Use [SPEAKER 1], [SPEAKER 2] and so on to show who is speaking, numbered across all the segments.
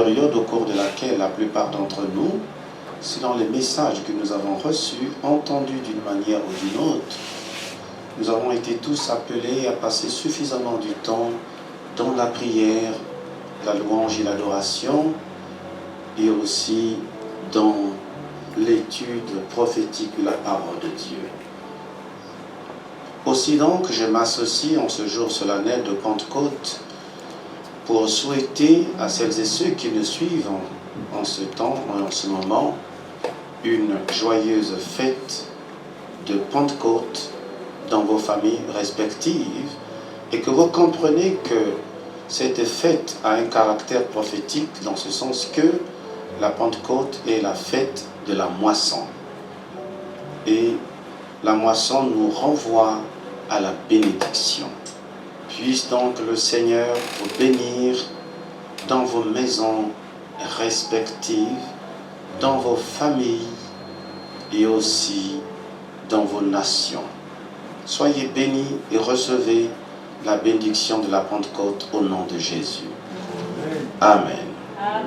[SPEAKER 1] Période au cours de laquelle la plupart d'entre nous, selon les messages que nous avons reçus, entendus d'une manière ou d'une autre, nous avons été tous appelés à passer suffisamment du temps dans la prière, la louange et l'adoration, et aussi dans l'étude prophétique de la parole de Dieu. Aussi donc, je m'associe en ce jour solennel de Pentecôte pour souhaiter à celles et ceux qui nous suivent en ce temps, en ce moment, une joyeuse fête de Pentecôte dans vos familles respectives, et que vous comprenez que cette fête a un caractère prophétique dans ce sens que la Pentecôte est la fête de la moisson. Et la moisson nous renvoie à la bénédiction. Puisse donc le Seigneur vous bénir dans vos maisons respectives, dans vos familles et aussi dans vos nations. Soyez bénis et recevez la bénédiction de la Pentecôte au nom de Jésus. Amen. Amen.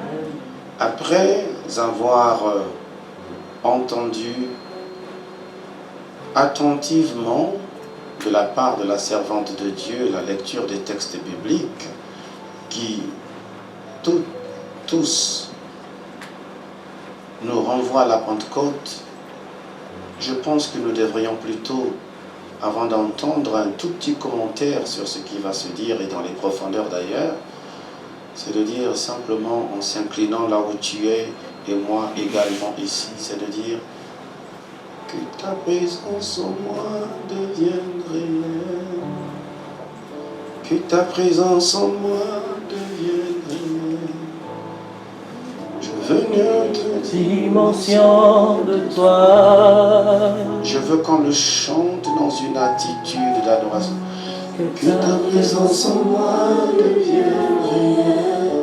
[SPEAKER 1] Après avoir entendu attentivement de la part de la servante de Dieu la lecture des textes bibliques qui tous nous renvoient à la Pentecôte, je pense que nous devrions plutôt, avant d'entendre un tout petit commentaire sur ce qui va se dire et dans les profondeurs d'ailleurs, c'est de dire simplement en s'inclinant là où tu es et moi également ici, c'est de dire que ta présence en moi devienne réelle. Que ta présence en moi devienne réelle. Je veux une
[SPEAKER 2] dimension de toi.
[SPEAKER 1] Je veux qu'on le chante dans une attitude d'adoration. Que ta présence en moi devienne réelle.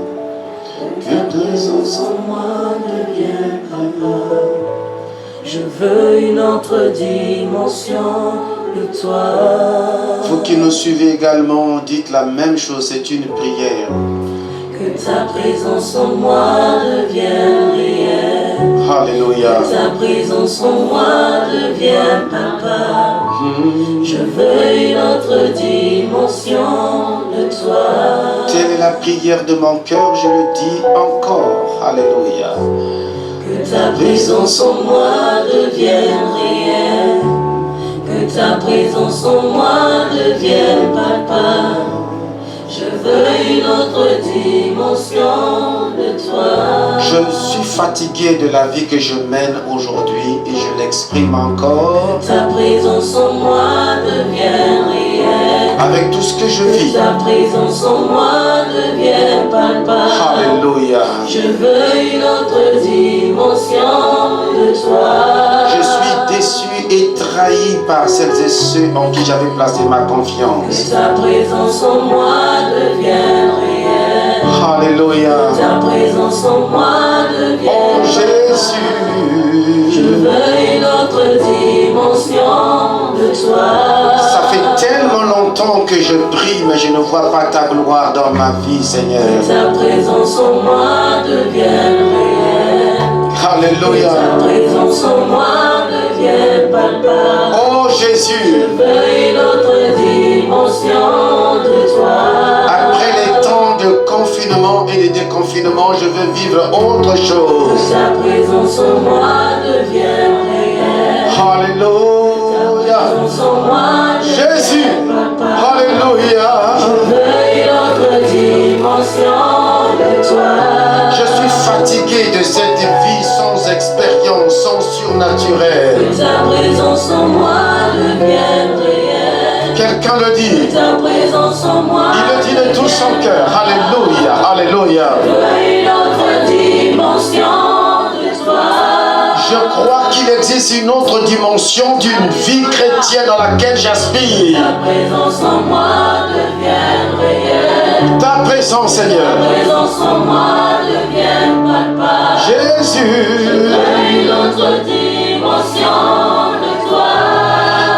[SPEAKER 1] Que ta présence en moi devienne réelle.
[SPEAKER 2] Je veux une autre dimension de toi.
[SPEAKER 1] Vous qui nous suivez également, dites la même chose, c'est une prière.
[SPEAKER 2] Que ta présence en moi devienne réelle.
[SPEAKER 1] Alléluia.
[SPEAKER 2] Que ta présence en moi devienne palpable. Je veux une autre dimension de toi.
[SPEAKER 1] Telle est la prière de mon cœur, je le dis encore. Alléluia.
[SPEAKER 2] Que ta présence en moi devienne réelle. Que ta présence en moi devienne palpable. Je veux une autre dimension de toi.
[SPEAKER 1] Je suis fatigué de la vie que je mène aujourd'hui et je l'exprime encore.
[SPEAKER 2] Que ta présence en moi devienne réelle.
[SPEAKER 1] Avec tout ce que je vis.
[SPEAKER 2] Que ta présence en moi devienne palpable.
[SPEAKER 1] Alléluia.
[SPEAKER 2] Je veux une autre dimension de toi.
[SPEAKER 1] Je suis déçu et trahi par celles et ceux en qui j'avais placé ma confiance.
[SPEAKER 2] Que ta présence en moi devienne réelle.
[SPEAKER 1] Alléluia.
[SPEAKER 2] Que ta présence en moi devienne
[SPEAKER 1] Oh Jésus.
[SPEAKER 2] Je veux une autre dimension de toi.
[SPEAKER 1] Ça fait tellement longtemps que je prie, mais je ne vois pas ta gloire dans ma vie, Seigneur.
[SPEAKER 2] Que ta présence en moi devienne réelle.
[SPEAKER 1] Alléluia.
[SPEAKER 2] Que ta présence en moi devienne palpable.
[SPEAKER 1] Oh Jésus.
[SPEAKER 2] Je veux une autre dimension de toi.
[SPEAKER 1] Après les temps de confinement et de déconfinement, je veux vivre autre chose.
[SPEAKER 2] Que ta présence en moi devienne réelle.
[SPEAKER 1] Alléluia. Jésus. Alléluia.
[SPEAKER 2] Je veux une autre dimension de toi.
[SPEAKER 1] Je suis fatigué de cette vie sans expérience, sans surnaturel.
[SPEAKER 2] Que ta présence en moi devienne réelle.
[SPEAKER 1] Quelqu'un le dit.
[SPEAKER 2] Que ta présence en moi.
[SPEAKER 1] Il le dit de tout son cœur. Alléluia. Alléluia.
[SPEAKER 2] Je veux une autre dimension de toi.
[SPEAKER 1] Je crois qu'il existe une autre dimension d'une vie chrétienne dans laquelle j'aspire.
[SPEAKER 2] Ta présence en moi devienne réelle.
[SPEAKER 1] Ta présence, Seigneur.
[SPEAKER 2] Ta présence en moi devienne palpable.
[SPEAKER 1] Jésus.
[SPEAKER 2] Je veux une autre dimension de toi.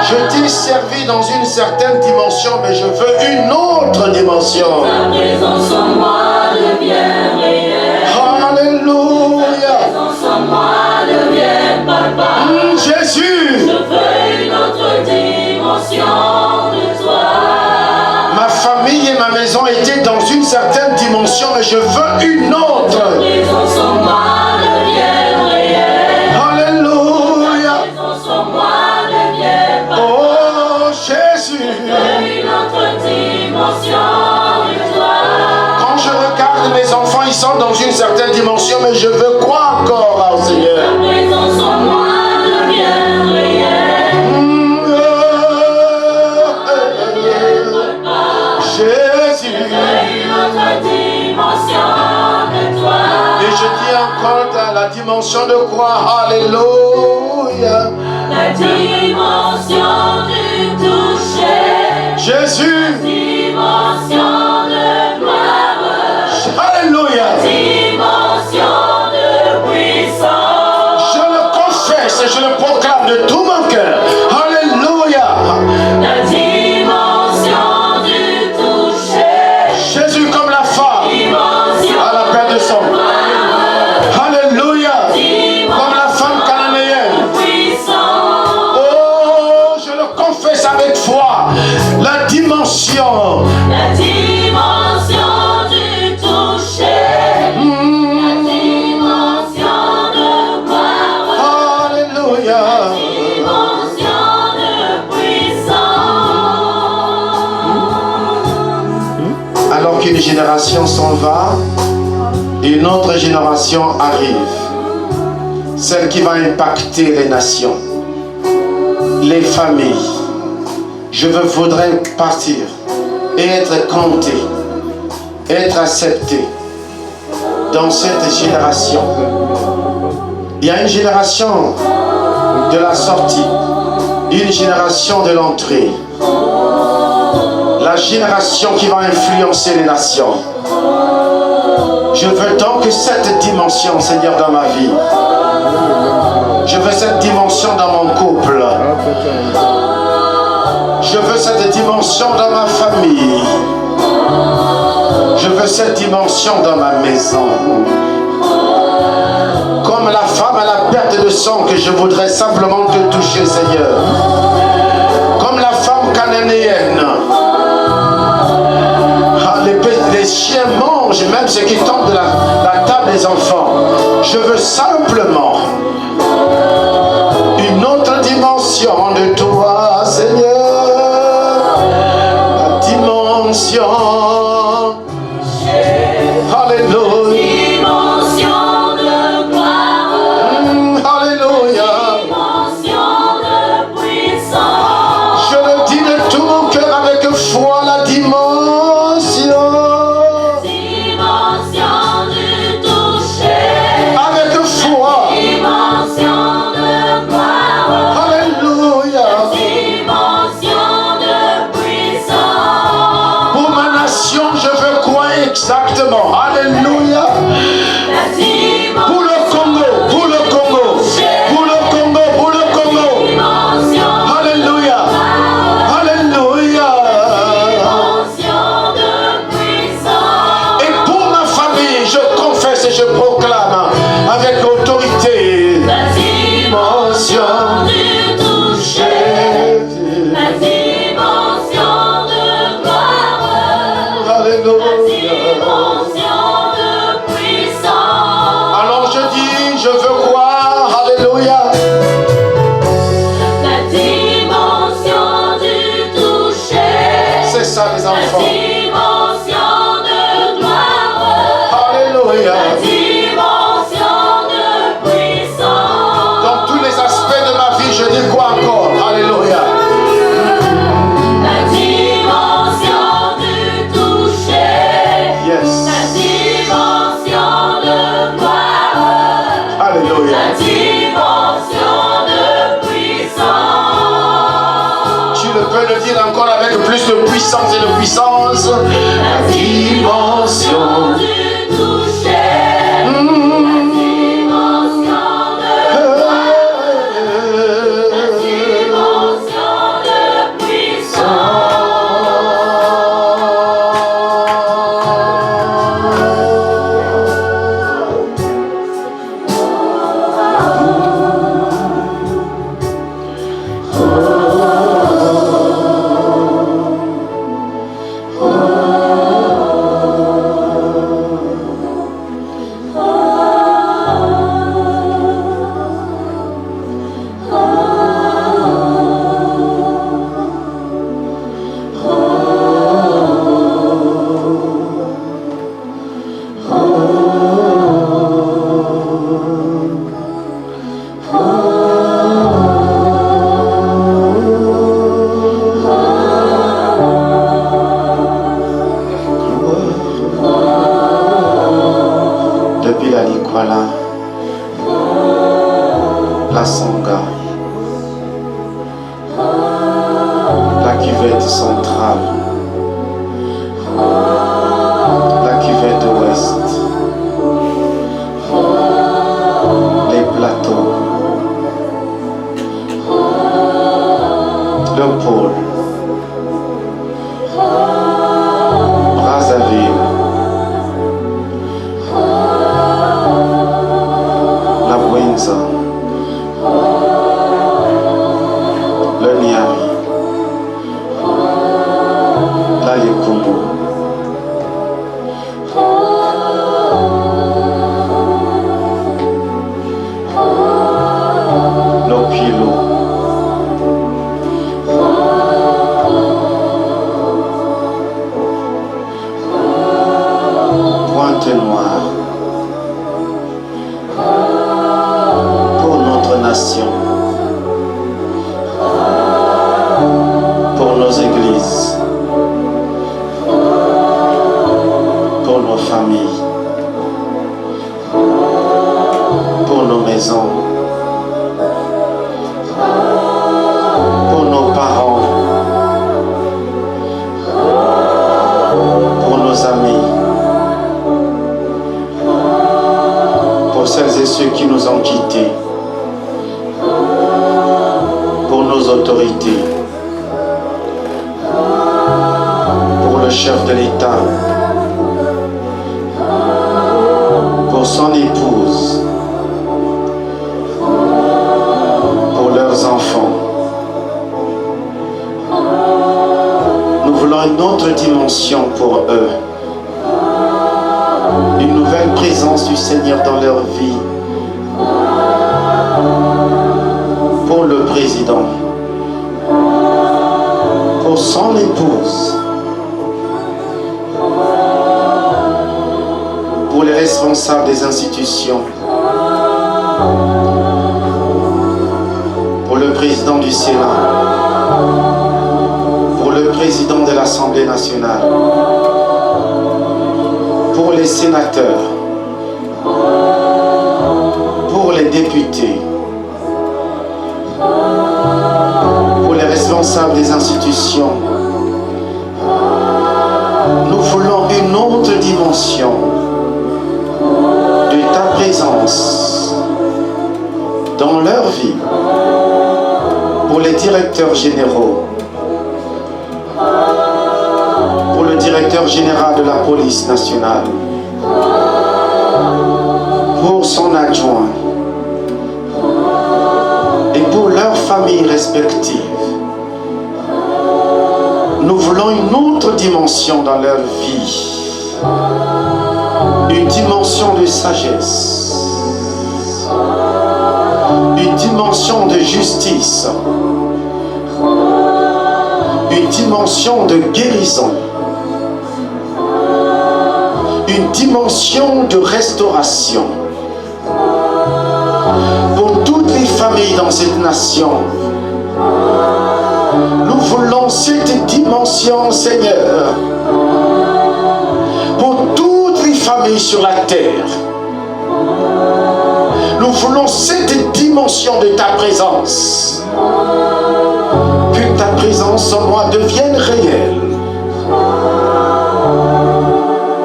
[SPEAKER 1] Je t'ai servi dans une certaine dimension, mais je veux une autre dimension.
[SPEAKER 2] Ta présence en moi devienne réelle.
[SPEAKER 1] dimension, mais je veux une autre.
[SPEAKER 2] La prison sans moi devient réelle.
[SPEAKER 1] Alléluia.
[SPEAKER 2] La prison sans moi devient pas.
[SPEAKER 1] Oh Jésus.
[SPEAKER 2] Je veux une autre dimension de toi.
[SPEAKER 1] Quand je regarde mes enfants, ils sont dans une certaine dimension, mais je veux quoi encore au Seigneur?
[SPEAKER 2] La prison sans moi devient réelle.
[SPEAKER 1] Jésus.
[SPEAKER 2] Je veux une autre dimension de toi.
[SPEAKER 1] Et je dis encore dans la dimension de quoi? Alléluia.
[SPEAKER 2] La dimension du toucher.
[SPEAKER 1] Jésus.
[SPEAKER 2] Dimension de gloire.
[SPEAKER 1] Alléluia.
[SPEAKER 2] Dimension de puissance.
[SPEAKER 1] Je le confesse et je le proclame de tout mon cœur. Alléluia.
[SPEAKER 2] La dimension du toucher.
[SPEAKER 1] Jésus comme la femme
[SPEAKER 2] Dimension
[SPEAKER 1] à la perte de sang. Alléluia. Comme la femme cananéenne.
[SPEAKER 2] puissance.
[SPEAKER 1] Oh, je le confesse avec foi. La dimension.
[SPEAKER 2] La dimension du toucher. La dimension de gloire.
[SPEAKER 1] Alléluia.
[SPEAKER 2] Dimension de puissance.
[SPEAKER 1] Alors qu'une génération s'en va, une autre génération arrive. Celle qui va impacter les nations, les familles. Je voudrais partir et être compté, être accepté dans cette génération. Il y a une génération de la sortie, une génération de l'entrée. La génération qui va influencer les nations. Je veux donc cette dimension, Seigneur, dans ma vie. Je veux cette dimension dans mon couple. Je veux cette dimension dans ma famille. Je veux cette dimension dans ma maison. Comme la femme à la perte de sang que je voudrais simplement te toucher, Seigneur. Comme la femme cananéenne. Les chiens mangent même ce qui tombe de la table des enfants. Je veux simplement une autre dimension de toi, Seigneur. La dimension. Alléluia.
[SPEAKER 2] Dimension de gloire.
[SPEAKER 1] Alléluia.
[SPEAKER 2] Dimension de puissance.
[SPEAKER 1] Je le dis de tout mon cœur avec foi, la dimension.
[SPEAKER 2] Dimension du toucher.
[SPEAKER 1] Avec foi.
[SPEAKER 2] Dimension de gloire.
[SPEAKER 1] Alléluia.
[SPEAKER 2] Dimension de puissance.
[SPEAKER 1] Pour ma nation, je veux quoi exactement? Alléluia.
[SPEAKER 2] La dimension.
[SPEAKER 1] Pour le Congo, pour le Congo, pour le Congo, pour le Congo.
[SPEAKER 2] Dimension.
[SPEAKER 1] Alléluia. Alléluia.
[SPEAKER 2] Dimension de puissance.
[SPEAKER 1] Et pour ma famille, je confesse et je proclame avec autorité.
[SPEAKER 2] La dimension du toucher. La dimension de gloire. La
[SPEAKER 1] Alléluia.
[SPEAKER 2] dimension de puissance.
[SPEAKER 1] Alors je dis, je veux quoi? Alléluia.
[SPEAKER 2] La dimension du toucher.
[SPEAKER 1] C'est ça les
[SPEAKER 2] La
[SPEAKER 1] enfants.
[SPEAKER 2] dimension de gloire.
[SPEAKER 1] Alléluia.
[SPEAKER 2] La dimension de puissance.
[SPEAKER 1] Dans tous les aspects de ma vie, je dis quoi encore? Alléluia.
[SPEAKER 2] La dimension du toucher.
[SPEAKER 1] Yes.
[SPEAKER 2] La dimension de gloire.
[SPEAKER 1] Alléluia.
[SPEAKER 2] La dimension de puissance.
[SPEAKER 1] Tu le peux le dire encore avec plus de puissance et de puissance.
[SPEAKER 2] La dimension du toucher. La dimension de la dimension de puissance.
[SPEAKER 1] cuvette centrale, la cuvette ouest, les plateaux, le pôle, Brazzaville, la Bouenza, le Niari, la Yekumbu, l'Opilo, Pointe-Noire, pour notre nation, pour nos églises, pour nos familles, pour nos maisons, pour nos parents, pour nos amis, pour celles et ceux qui nous ont quittés, pour nos autorités, pour le chef de l'État, pour son épouse, pour leurs enfants. Nous voulons une autre dimension pour eux, une nouvelle présence du Seigneur dans leur vie. Pour le président, pour son épouse, pour les responsables des institutions, pour le président du Sénat, pour le président de l'Assemblée nationale, pour les sénateurs, pour les députés, pour les responsables des institutions. Nous voulons une autre dimension de ta présence dans leur vie. Pour les directeurs généraux, pour le directeur général de la police nationale, pour son adjoint et pour leurs familles respectives. Nous voulons une autre dimension dans leur vie, une dimension de sagesse, une dimension de justice, une dimension de guérison, une dimension de restauration. Pour toutes les familles dans cette nation, nous voulons cette dimension, Seigneur, pour toutes les familles sur la terre. Nous voulons cette dimension de ta présence. Que ta présence en moi devienne réelle.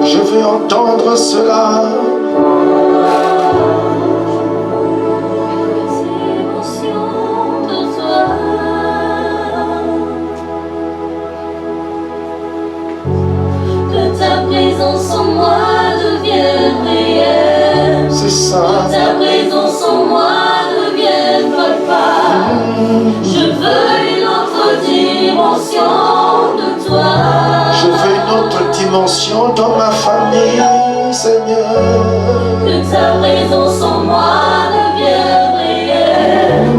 [SPEAKER 1] Je veux entendre cela.
[SPEAKER 2] Que ta présence en moi devienne réelle.
[SPEAKER 1] C'est ça.
[SPEAKER 2] Que ta présence en moi devienne palpable. Je veux une autre dimension de toi.
[SPEAKER 1] Je veux une autre dimension dans ma famille, Seigneur.
[SPEAKER 2] Que ta présence en moi devienne réelle.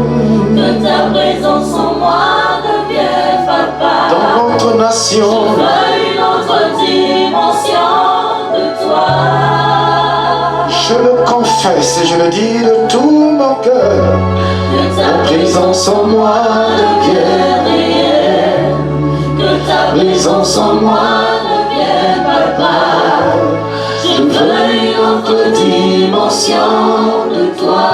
[SPEAKER 2] Que ta présence en moi devienne palpable.
[SPEAKER 1] Dans notre nation.
[SPEAKER 2] Je veux une autre dimension de toi.
[SPEAKER 1] Je le confesse et je le dis de tout mon cœur.
[SPEAKER 2] Que ta
[SPEAKER 1] Présence en moi
[SPEAKER 2] devienne réelle. Que ta présence en moi devienne palpable. Je veux une autre dimension de toi.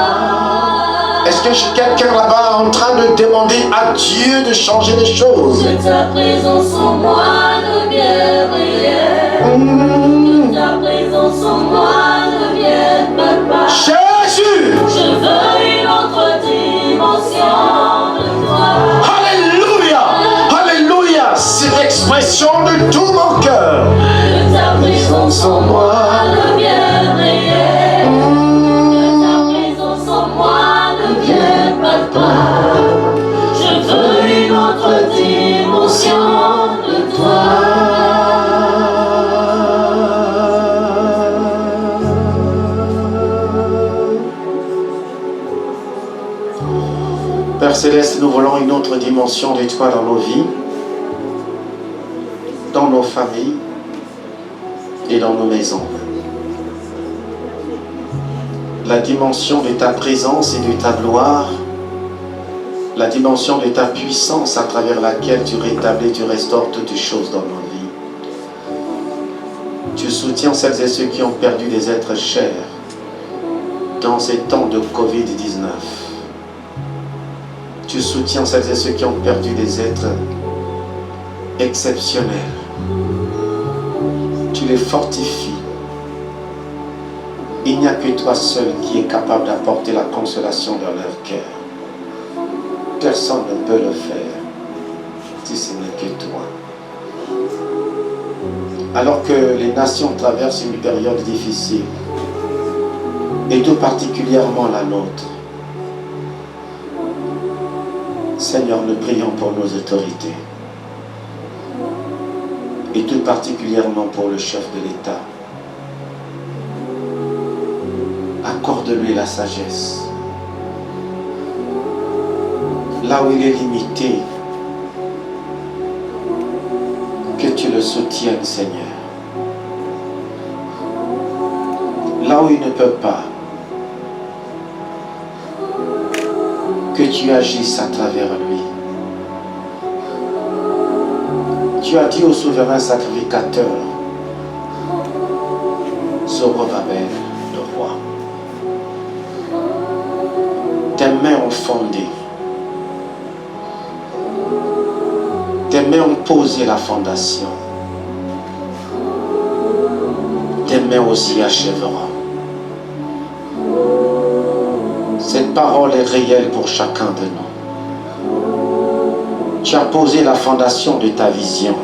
[SPEAKER 1] Est-ce que quelqu'un là-bas est en train de demander à Dieu de changer les choses?
[SPEAKER 2] Que ta présence en moi devienne réelle. Que ta présence en moi devienne palpable.
[SPEAKER 1] Jésus!
[SPEAKER 2] Je veux une autre dimension de toi.
[SPEAKER 1] Alléluia! Alléluia! C'est l'expression de tout mon cœur.
[SPEAKER 2] Que ta présence en moi devienne réelle. Que ta présence en moi devienne palpable. Je veux une autre dimension de toi.
[SPEAKER 1] Père Céleste, nous voulons une autre dimension de toi dans nos vies, dans nos familles et dans nos maisons. La dimension de ta présence et de ta gloire, la dimension de ta puissance à travers laquelle tu rétablis, tu restaures toutes les choses dans nos vies. Tu soutiens celles et ceux qui ont perdu des êtres chers dans ces temps de Covid-19. Tu soutiens celles et ceux qui ont perdu des êtres exceptionnels. Tu les fortifies. Il n'y a que toi seul qui est capable d'apporter la consolation dans leur cœur. Personne ne peut le faire si ce n'est que toi. Alors que les nations traversent une période difficile, et tout particulièrement la nôtre, Seigneur, nous prions pour nos autorités, et tout particulièrement pour le chef de l'État. Accorde-lui la sagesse. Là où il est limité, que tu le soutiennes, Seigneur. Là où il ne peut pas, que tu agisses à travers lui. Tu as dit au souverain sacrificateur, Zorobabel, le roi, tes mains ont fondé, tes mains ont posé la fondation, tes mains aussi achèveront. Cette parole est réelle pour chacun de nous. Tu as posé la fondation de ta vision.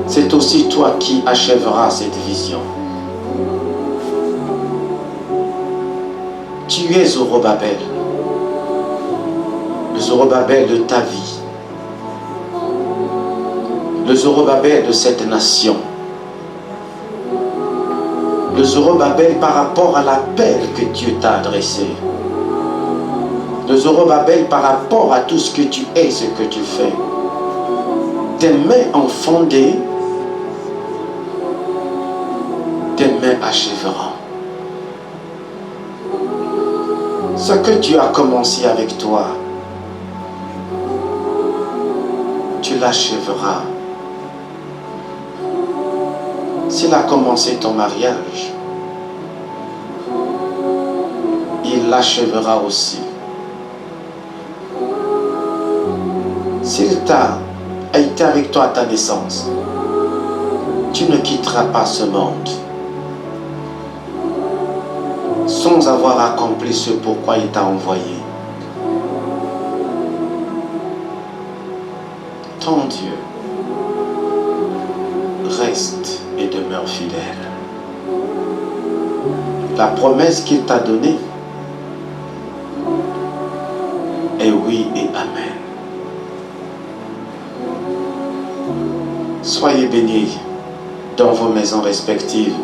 [SPEAKER 1] C'est aussi toi qui achèveras cette vision. Tu es Zorobabel, le Zorobabel de ta vie, le Zorobabel de cette nation, le Zorobabel par rapport à l'appel que Dieu t'a adressé, le Zorobabel par rapport à tout ce que tu es, ce que tu fais. Tes mains ont fondé, tes mains achèveront. Ce que Dieu a commencé avec toi, tu l'achèveras. S'il a commencé ton mariage, il l'achèvera aussi. S'il t'a été avec toi à ta naissance, tu ne quitteras pas ce monde sans avoir accompli ce pourquoi il t'a envoyé. Ton Dieu reste et demeure fidèle. La promesse qu'il t'a donnée est oui et amen. Soyez bénis dans vos maisons respectives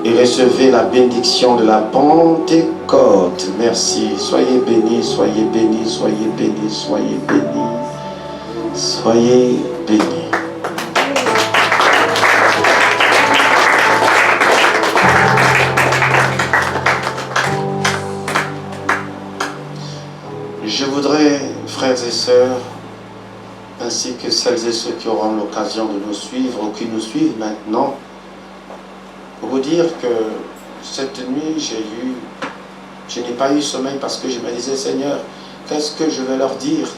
[SPEAKER 1] et recevez la bénédiction de la Pentecôte. Merci. Soyez bénis, soyez bénis, soyez bénis, soyez bénis. Soyez bénis. Je voudrais, frères et sœurs, ainsi que celles et ceux qui auront l'occasion de nous suivre ou qui nous suivent maintenant, vous dire que cette nuit, j'ai eu Je n'ai pas eu sommeil parce que je me disais, Seigneur, qu'est-ce que je vais leur dire?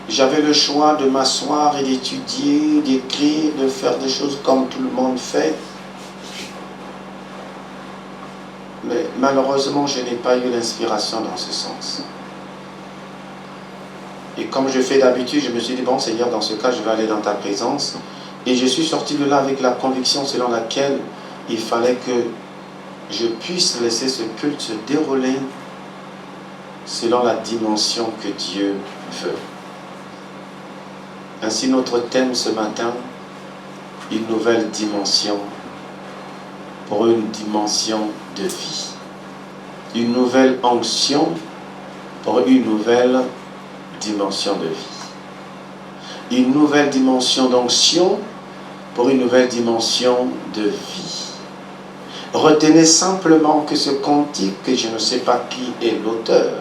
[SPEAKER 1] J'avais le choix de m'asseoir et d'étudier, d'écrire, de faire des choses comme tout le monde fait. Mais malheureusement, je n'ai pas eu l'inspiration dans ce sens. Et comme je fais d'habitude, je me suis dit, bon Seigneur, dans ce cas, je vais aller dans ta présence. Et je suis sorti de là avec la conviction selon laquelle il fallait que je puisse laisser ce culte se dérouler selon la dimension que Dieu veut. Ainsi, notre thème ce matin, une nouvelle dimension pour une dimension de vie. Une nouvelle onction pour une nouvelle dimension de vie. Une nouvelle dimension d'onction pour une nouvelle dimension de vie. Retenez simplement que ce cantique, que je ne sais pas qui est l'auteur,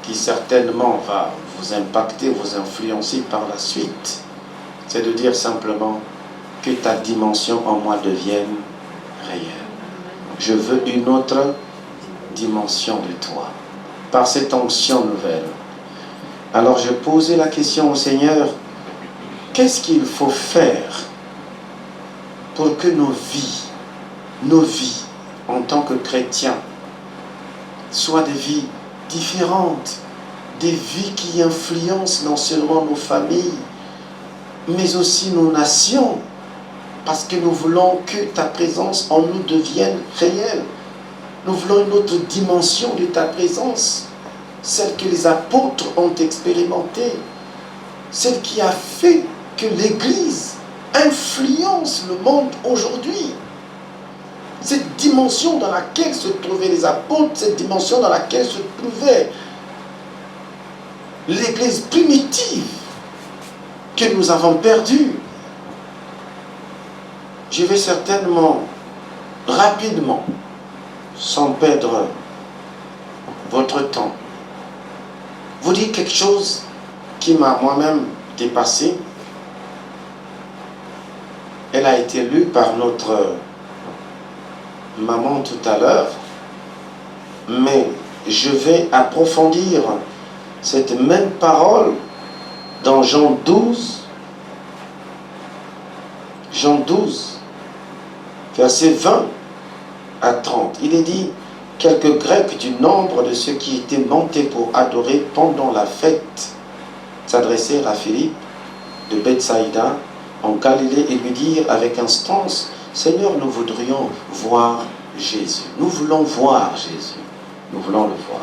[SPEAKER 1] qui certainement va vous impacter, vous influencer par la suite, c'est de dire simplement que ta dimension en moi devienne réelle. Je veux une autre dimension de toi, par cette onction nouvelle. Alors je posais la question au Seigneur, qu'est-ce qu'il faut faire pour que nos vies en tant que chrétiens soient des vies différentes, des vies qui influencent non seulement nos familles, mais aussi nos nations, parce que nous voulons que ta présence en nous devienne réelle. Nous voulons une autre dimension de ta présence, celle que les apôtres ont expérimentée, celle qui a fait que l'Église influence le monde aujourd'hui. Cette dimension dans laquelle se trouvaient les apôtres, cette dimension dans laquelle se trouvait l'Église primitive que nous avons perdue. Je vais certainement, rapidement, sans perdre votre temps, vous dire quelque chose qui m'a moi-même dépassé. Elle a été lue par notre maman tout à l'heure, mais je vais approfondir cette même parole dans Jean 12, versets 20 à 30. Il est dit, quelques Grecs du nombre de ceux qui étaient montés pour adorer pendant la fête s'adressèrent à Philippe de Bethsaïda en Galilée et lui dirent avec instance, Seigneur, nous voudrions voir Jésus. Nous voulons voir Jésus. Nous voulons le voir.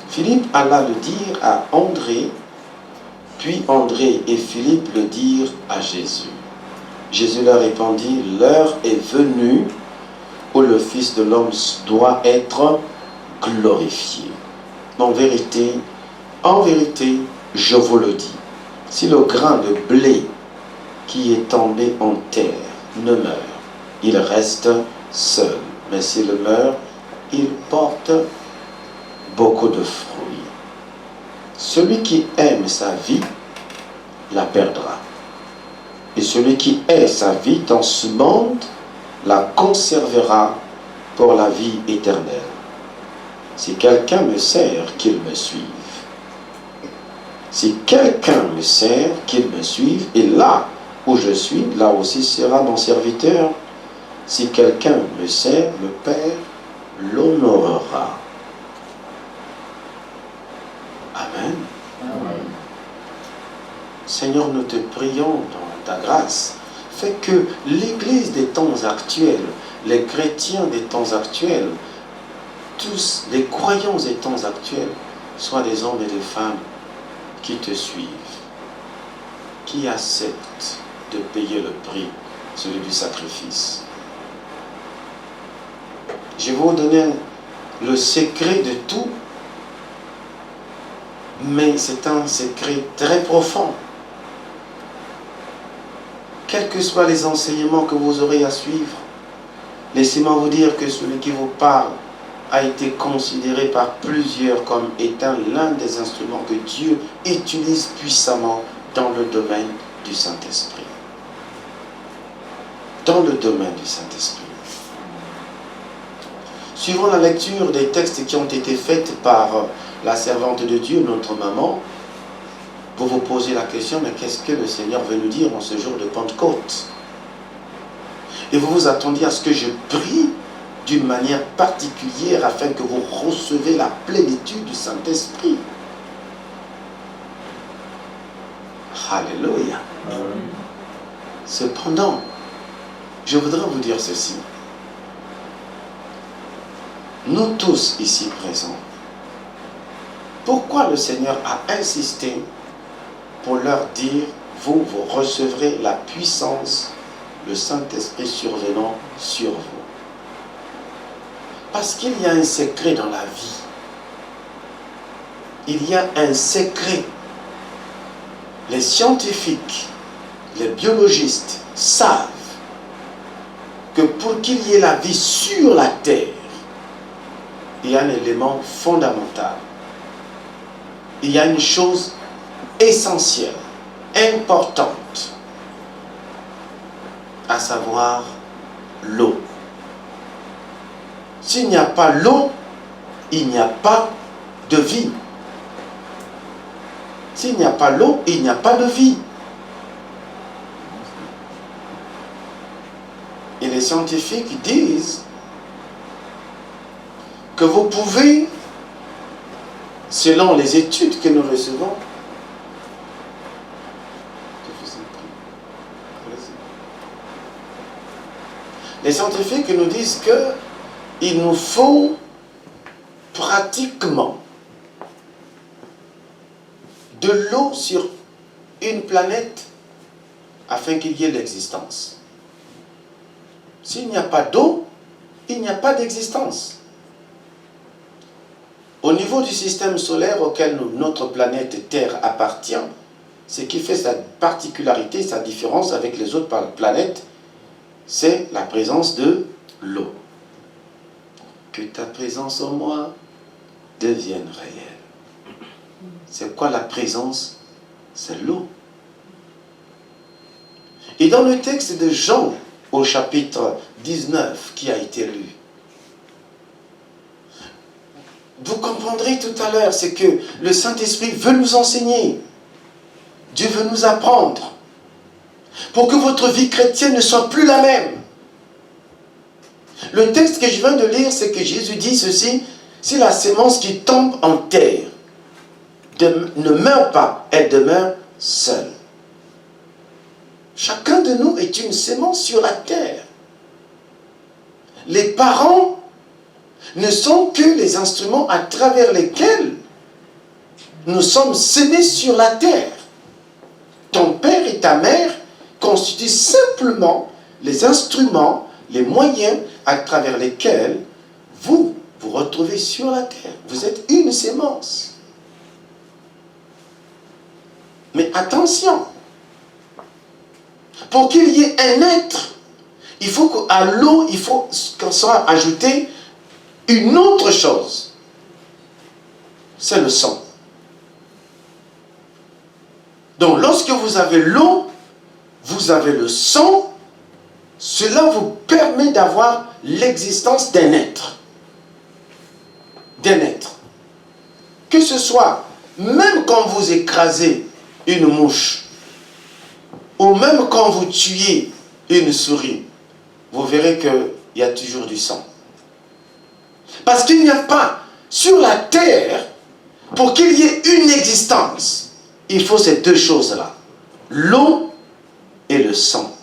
[SPEAKER 1] Philippe alla le dire à André, puis André et Philippe le dirent à Jésus. Jésus leur répondit, l'heure est venue où le Fils de l'homme doit être glorifié. En vérité, je vous le dis, si le grain de blé qui est tombé en terre ne meurt, il reste seul. Mais s'il meurt, il porte beaucoup de fruits. Celui qui aime sa vie la perdra. Et celui qui hait sa vie dans ce monde la conservera pour la vie éternelle. Si quelqu'un me sert, qu'il me suive. Si quelqu'un me sert, qu'il me suive. Et là où je suis, là aussi sera mon serviteur. Si quelqu'un me sert, le Père l'honorera. Amen. Amen. Seigneur, nous te prions dans ta grâce. Fais que l'Église des temps actuels, les chrétiens des temps actuels, tous les croyants des temps actuels, soient des hommes et des femmes qui te suivent, qui acceptent de payer le prix, celui du sacrifice. Je vais vous donner le secret de tout, mais c'est un secret très profond. Quels que soient les enseignements que vous aurez à suivre, laissez-moi vous dire que celui qui vous parle a été considéré par plusieurs comme étant l'un des instruments que Dieu utilise puissamment dans le domaine du Saint-Esprit. Dans le domaine du Saint-Esprit. Suivant la lecture des textes qui ont été faits par la servante de Dieu, notre maman, vous vous posez la question, mais qu'est-ce que le Seigneur veut nous dire en ce jour de Pentecôte? Et vous vous attendiez à ce que je prie d'une manière particulière afin que vous recevez la plénitude du Saint-Esprit. Alléluia. Cependant, je voudrais vous dire ceci. Nous tous ici présents, pourquoi le Seigneur a insisté pour leur dire, vous recevrez la puissance, le Saint-Esprit survenant sur vous? Parce qu'il y a un secret dans la vie. Il y a un secret. Les scientifiques, les biologistes savent que pour qu'il y ait la vie sur la terre, il y a un élément fondamental. Il y a une chose essentielle, importante, à savoir l'eau. S'il n'y a pas l'eau, il n'y a pas de vie. S'il n'y a pas l'eau, il n'y a pas de vie. Et les scientifiques disent que vous pouvez, selon les études que nous recevons, les scientifiques nous disent que il nous faut pratiquement de l'eau sur une planète afin qu'il y ait l'existence. S'il n'y a pas d'eau, il n'y a pas d'existence. Au niveau du système solaire auquel notre planète Terre appartient, ce qui fait sa particularité, sa différence avec les autres planètes, c'est la présence de l'eau. Que ta présence en moi devienne réelle. C'est quoi la présence? C'est l'eau. Et dans le texte de Jean, au chapitre 19, qui a été lu, vous comprendrez tout à l'heure, c'est que le Saint-Esprit veut nous enseigner. Dieu veut nous apprendre. Pour que votre vie chrétienne ne soit plus la même. Le texte que je viens de lire, c'est que Jésus dit ceci: si la sémence qui tombe en terre ne meurt pas, elle demeure seule. Chacun de nous est une sémence sur la terre. Les parents ne sont que les instruments à travers lesquels nous sommes semés sur la terre. Ton père et ta mère constituent simplement les instruments, les moyens à travers lesquels vous vous retrouvez sur la terre. Vous êtes une sémence. Mais attention, pour qu'il y ait un être, il faut qu'à l'eau, il faut qu'on soit ajouté une autre chose. C'est le sang. Donc lorsque vous avez l'eau, vous avez le sang, cela vous permet d'avoir l'existence d'un être. D'un être. Que ce soit, même quand vous écrasez une mouche, ou même quand vous tuez une souris, vous verrez qu'il y a toujours du sang. Parce qu'il n'y a pas, sur la terre, pour qu'il y ait une existence, il faut ces deux choses-là. L'eau et le sang.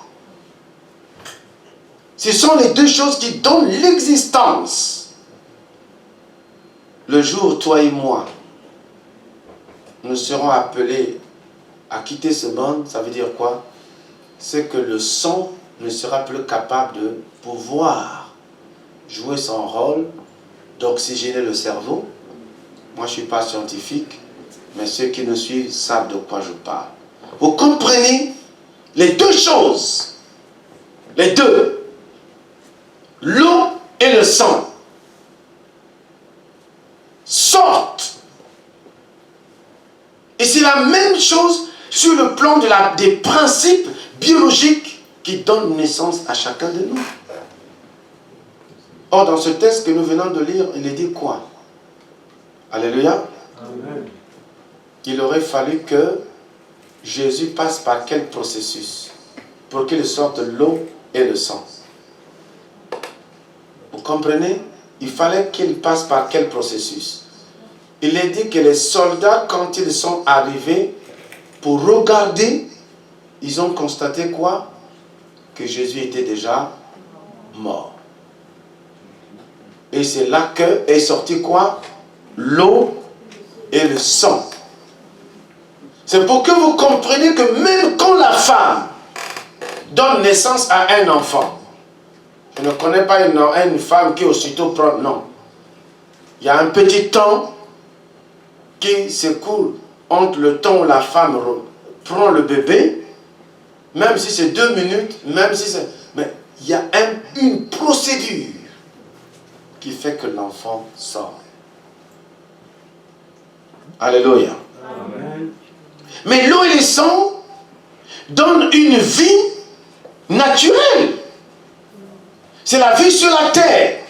[SPEAKER 1] Ce sont les deux choses qui donnent l'existence. Le jour où toi et moi, nous serons appelés à quitter ce monde, ça veut dire quoi? C'est que le sang ne sera plus capable de pouvoir jouer son rôle d'oxygéner le cerveau. Moi, je ne suis pas scientifique, mais ceux qui nous suivent savent de quoi je parle. Vous comprenez? Les deux choses, les deux, l'eau et le sang, sortent. Et c'est la même chose sur le plan des principes biologiques qui donnent naissance à chacun de nous. Or, dans ce texte que nous venons de lire, il est dit quoi? Alléluia.
[SPEAKER 3] Amen.
[SPEAKER 1] Il aurait fallu que Jésus passe par quel processus pour qu'il sorte l'eau et le sang? Vous comprenez? Il fallait qu'il passe par quel processus? Il est dit que les soldats, quand ils sont arrivés pour regarder, ils ont constaté quoi? Que Jésus était déjà mort. Et c'est là que est sorti quoi? L'eau et le sang. C'est pour que vous compreniez que même quand la femme donne naissance à un enfant, je ne connais pas une femme qui aussitôt prend, non. Il y a un petit temps qui s'écoule entre le temps où la femme prend le bébé, même si c'est 2 minutes, même si c'est... Mais il y a une procédure qui fait que l'enfant sort. Alléluia.
[SPEAKER 3] Amen.
[SPEAKER 1] Mais l'eau et le sang donnent une vie naturelle. C'est la vie sur la terre.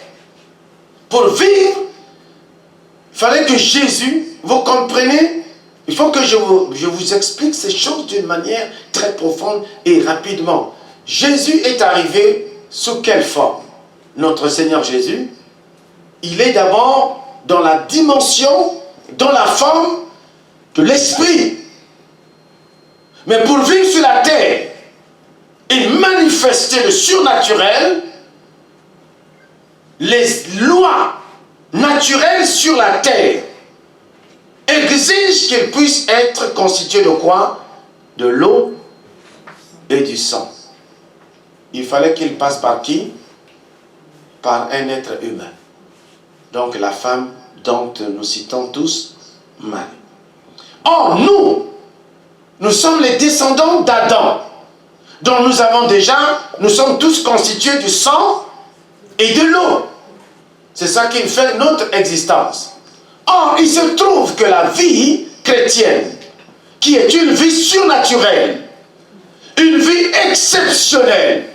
[SPEAKER 1] Pour vivre, il fallait que Jésus, vous comprenez, il faut que je vous explique ces choses d'une manière très profonde et rapidement. Jésus est arrivé sous quelle forme? Notre Seigneur Jésus, il est d'abord dans la dimension, dans la forme de l'esprit. Mais pour vivre sur la terre et manifester le surnaturel, les lois naturelles sur la terre exigent qu'elles puissent être constituées de quoi? De l'eau et du sang. Il fallait qu'il passe par qui? Par un être humain. Donc la femme dont nous citons tous, Marie. Or, nous sommes les descendants d'Adam, dont nous sommes tous constitués du sang et de l'eau. C'est ça qui fait notre existence. Or, il se trouve que la vie chrétienne, qui est une vie surnaturelle, une vie exceptionnelle,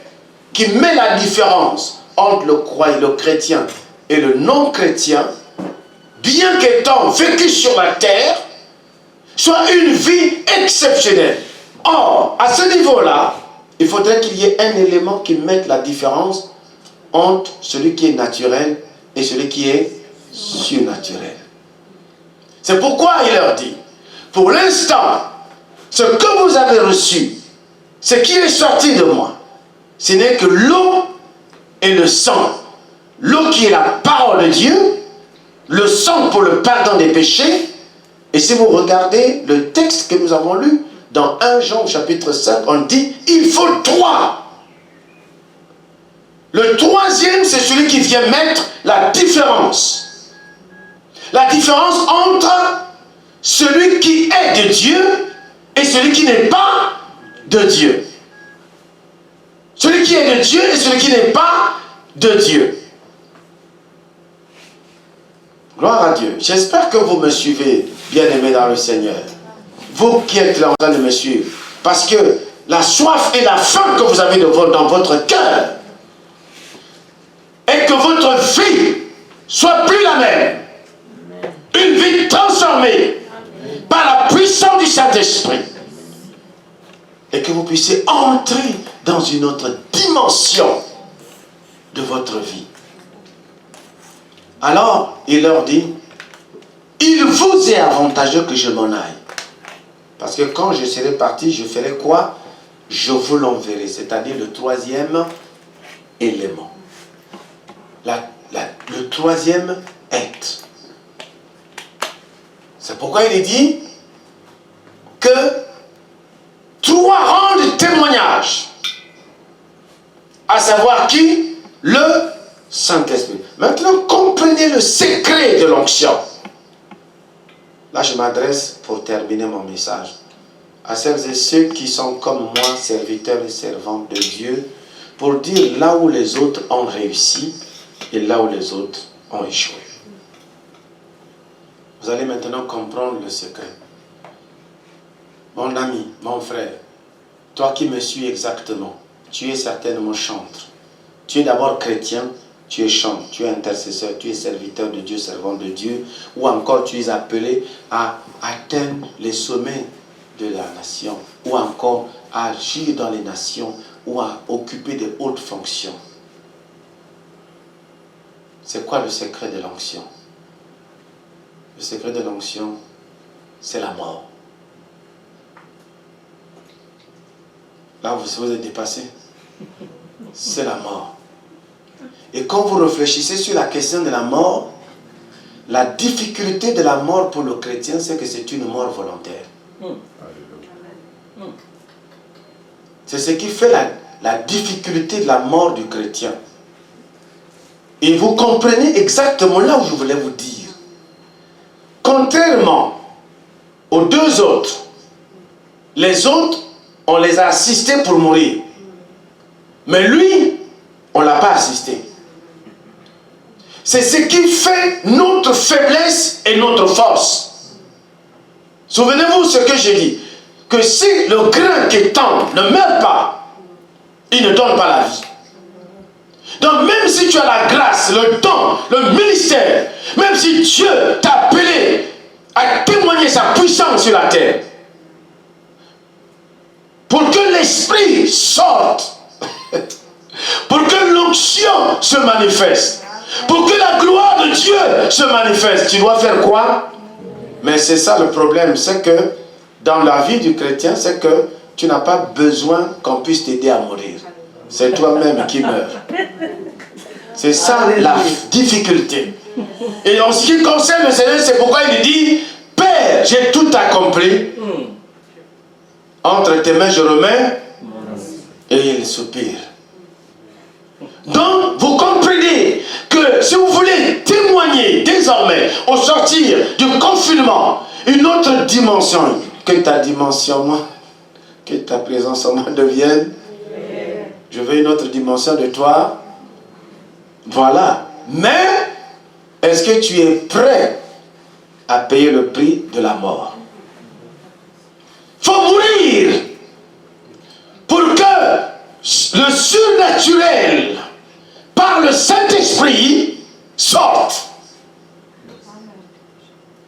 [SPEAKER 1] qui met la différence entre le chrétien et le non-chrétien, bien qu'étant vécu sur la terre, soit une vie exceptionnelle. Or, à ce niveau-là, il faudrait qu'il y ait un élément qui mette la différence entre celui qui est naturel et celui qui est surnaturel. C'est pourquoi il leur dit, pour l'instant, ce que vous avez reçu, ce qui est sorti de moi, ce n'est que l'eau et le sang. L'eau qui est la parole de Dieu, le sang pour le pardon des péchés. Et si vous regardez le texte que nous avons lu, dans 1 Jean chapitre 5, on dit, il faut 3. Le troisième, c'est celui qui vient mettre la différence. La différence entre celui qui est de Dieu et celui qui n'est pas de Dieu. Celui qui est de Dieu et celui qui n'est pas de Dieu. Gloire à Dieu. J'espère que vous me suivez, bien-aimés dans le Seigneur. Vous qui êtes là en train de me suivre. Parce que la soif et la faim que vous avez dans votre cœur, et que votre vie soit plus la même. Une vie transformée par la puissance du Saint-Esprit. Et que vous puissiez entrer dans une autre dimension de votre vie. Alors, il leur dit, il vous est avantageux que je m'en aille. Parce que quand je serai parti, je ferai quoi? Je vous l'enverrai. C'est-à-dire le troisième élément. Le troisième être. C'est pourquoi il est dit que 3 rendent témoignage. À savoir qui? Le Saint-Esprit. Maintenant, comprenez le secret de l'onction. Là, je m'adresse, pour terminer mon message, à celles et ceux qui sont comme moi, serviteurs et servantes de Dieu, pour dire là où les autres ont réussi et là où les autres ont échoué. Vous allez maintenant comprendre le secret. Mon ami, mon frère, toi qui me suis exactement, tu es certainement chantre. Tu es d'abord chrétien, tu es chant, tu es intercesseur, tu es serviteur de Dieu, servant de Dieu, ou encore tu es appelé à atteindre les sommets de la nation, ou encore à agir dans les nations, ou à occuper de hautes fonctions. C'est quoi le secret de l'onction? Le secret de l'onction, c'est la mort. Là, vous êtes dépassé. C'est la mort. Et quand vous réfléchissez sur la question de la mort, la difficulté de la mort pour le chrétien, c'est que c'est une mort volontaire. C'est ce qui fait la difficulté de la mort du chrétien. Et vous comprenez exactement là où je voulais vous dire. Contrairement aux deux autres, les autres, on les a assistés pour mourir. Mais lui, on ne l'a pas assisté. C'est ce qui fait notre faiblesse et notre force. Souvenez-vous ce que j'ai dit. Que si le grain qui tombe ne meurt pas, il ne donne pas la vie. Donc même si tu as la grâce, le don, le ministère, même si Dieu t'a appelé à témoigner sa puissance sur la terre, pour que l'esprit sorte, pour que l'onction se manifeste, pour que la gloire de Dieu se manifeste, tu dois faire quoi? Mais c'est ça le problème, c'est que dans la vie du chrétien, c'est que tu n'as pas besoin qu'on puisse t'aider à mourir. C'est toi-même qui meurs. C'est ça la difficulté. Et en ce qui concerne le Seigneur, c'est pourquoi il dit, Père, j'ai tout accompli. Entre tes mains, je remets. Et il soupire. Donc, vous comprenez que si vous voulez témoigner désormais, au sortir du confinement, une autre dimension, que ta dimension, moi, que ta présence en moi devienne, je veux une autre dimension de toi. Voilà. Mais, est-ce que tu es prêt à payer le prix de la mort? Il faut mourir pour que le surnaturel, par le Saint-Esprit, sorte.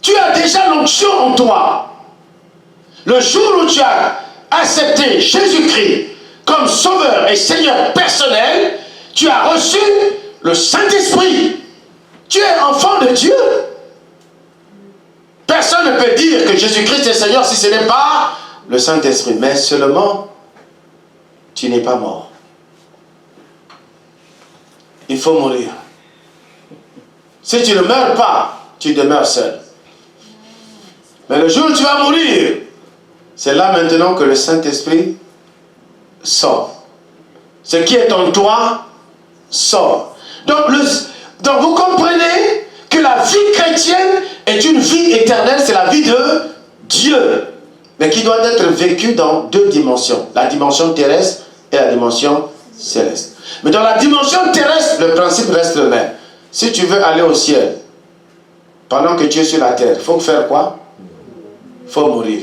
[SPEAKER 1] Tu as déjà l'onction en toi. Le jour où tu as accepté Jésus-Christ comme sauveur et Seigneur personnel, tu as reçu le Saint-Esprit. Tu es enfant de Dieu. Personne ne peut dire que Jésus-Christ est Seigneur si ce n'est pas le Saint-Esprit. Mais seulement, tu n'es pas mort. Il faut mourir. Si tu ne meurs pas, tu demeures seul. Mais le jour où tu vas mourir, c'est là maintenant que le Saint-Esprit sort. Ce qui est en toi sort. Donc vous comprenez que la vie chrétienne est une vie éternelle, c'est la vie de Dieu, mais qui doit être vécue dans deux dimensions, la dimension terrestre et la dimension céleste. Mais dans la dimension terrestre, le principe reste le même. Si tu veux aller au ciel, pendant que tu es sur la terre, il faut faire quoi? Il faut mourir.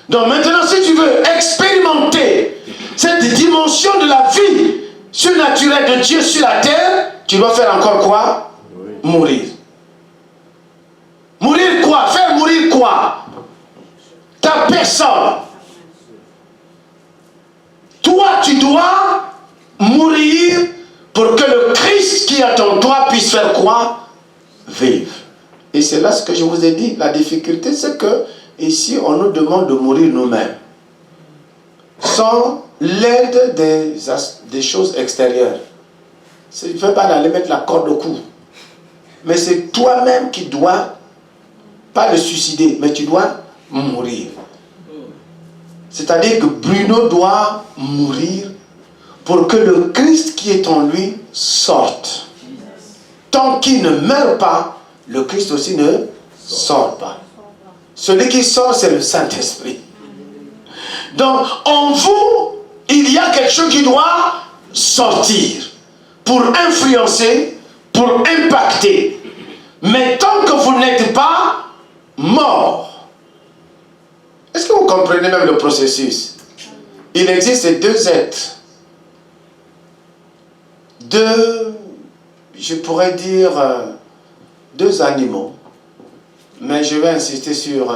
[SPEAKER 1] Donc maintenant, si tu veux expérimenter cette dimension de la vie surnaturelle de Dieu sur la terre, tu dois faire encore quoi? Mourir. Mourir quoi? Faire mourir quoi? Ta personne. Toi, tu dois mourir pour que le Christ qui est en toi puisse faire quoi? Vivre. Et c'est là ce que je vous ai dit. La difficulté, c'est que ici, on nous demande de mourir nous-mêmes. Sans l'aide des choses extérieures. Il ne faut pas aller mettre la corde au cou. Mais c'est toi-même qui dois, pas le suicider, mais tu dois mourir. C'est-à-dire que Bruno doit mourir pour que le Christ qui est en lui sorte. Tant qu'il ne meurt pas, le Christ aussi ne sort pas. Celui qui sort, c'est le Saint-Esprit. Donc, en vous, il y a quelque chose qui doit sortir pour influencer, pour impacter. Mais tant que vous n'êtes pas mort, est-ce que vous comprenez même le processus? Il existe deux êtres, deux je pourrais dire 2 animaux, mais je vais insister sur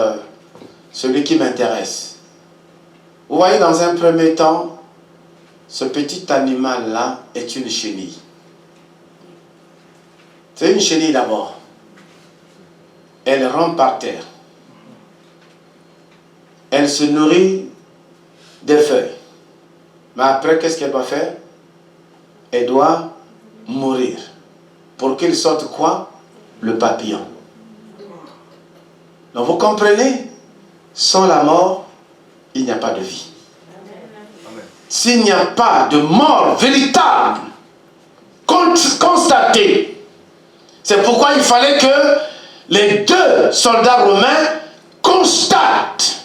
[SPEAKER 1] celui qui m'intéresse. Vous voyez, dans un premier temps, ce petit animal-là est une chenille. C'est une chenille d'abord. Elle rampe par terre. Elle se nourrit des feuilles. Mais après, qu'est-ce qu'elle doit faire? Elle doit mourir. Pour qu'il sorte quoi? Le papillon. Donc vous comprenez? Sans la mort, il n'y a pas de vie. S'il n'y a pas de mort véritable, constatée, c'est pourquoi il fallait que les 2 soldats romains constatent.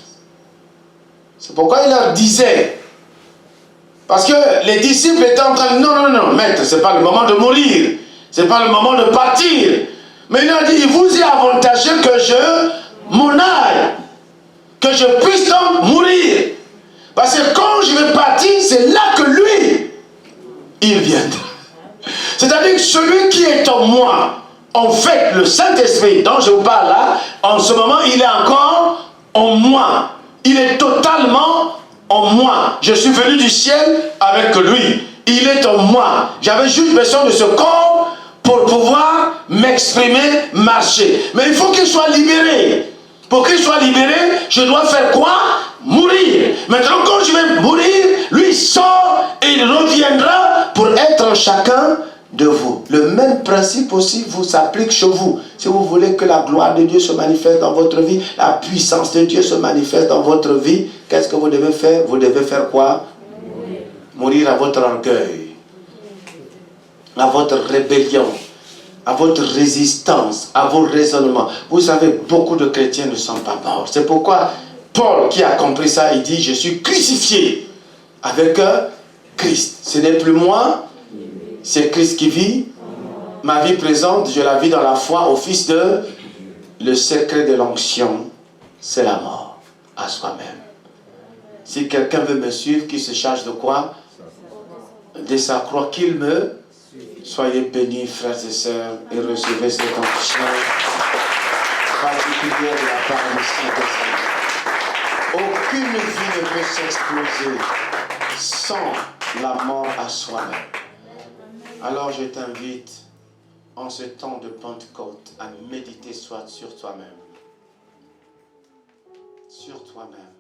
[SPEAKER 1] C'est pourquoi il leur disait, parce que les disciples étaient en train de dire, non, maître, ce n'est pas le moment de mourir, ce n'est pas le moment de partir. Mais il leur dit, il vous est avantageux que je m'en aille, que je puisse donc mourir. Parce que quand je vais partir, c'est là que lui, il viendra. C'est-à-dire que celui qui est en moi, en fait, le Saint-Esprit dont je vous parle là, en ce moment, il est encore en moi. Il est totalement en moi. Je suis venu du ciel avec lui. Il est en moi. J'avais juste besoin de ce corps pour pouvoir m'exprimer, marcher. Mais il faut qu'il soit libéré. Pour qu'il soit libéré, je dois faire quoi? Mourir. Maintenant, quand je vais mourir, lui sort et il reviendra pour être en chacun de vous. Le même principe aussi vous s'applique chez vous. Si vous voulez que la gloire de Dieu se manifeste dans votre vie, la puissance de Dieu se manifeste dans votre vie, qu'est-ce que vous devez faire? Vous devez faire quoi? Mourir à votre orgueil, à votre rébellion, à votre résistance, à vos raisonnements. Vous savez, beaucoup de chrétiens ne sont pas morts. C'est pourquoi Paul, qui a compris ça, il dit, je suis crucifié avec Christ. Ce n'est plus moi, c'est Christ qui vit. Ma vie présente, je la vis dans la foi au Fils de... Le secret de l'onction, c'est la mort à soi-même. Si quelqu'un veut me suivre, qu'il se charge de quoi? De sa croix, qu'il me... Soyez bénis, frères et sœurs, et recevez cette onction particulière de la part du Saint-Esprit. Aucune vie ne peut s'exploser sans la mort à soi-même. Alors je t'invite, en ce temps de Pentecôte, à méditer soit sur toi-même. Sur toi-même.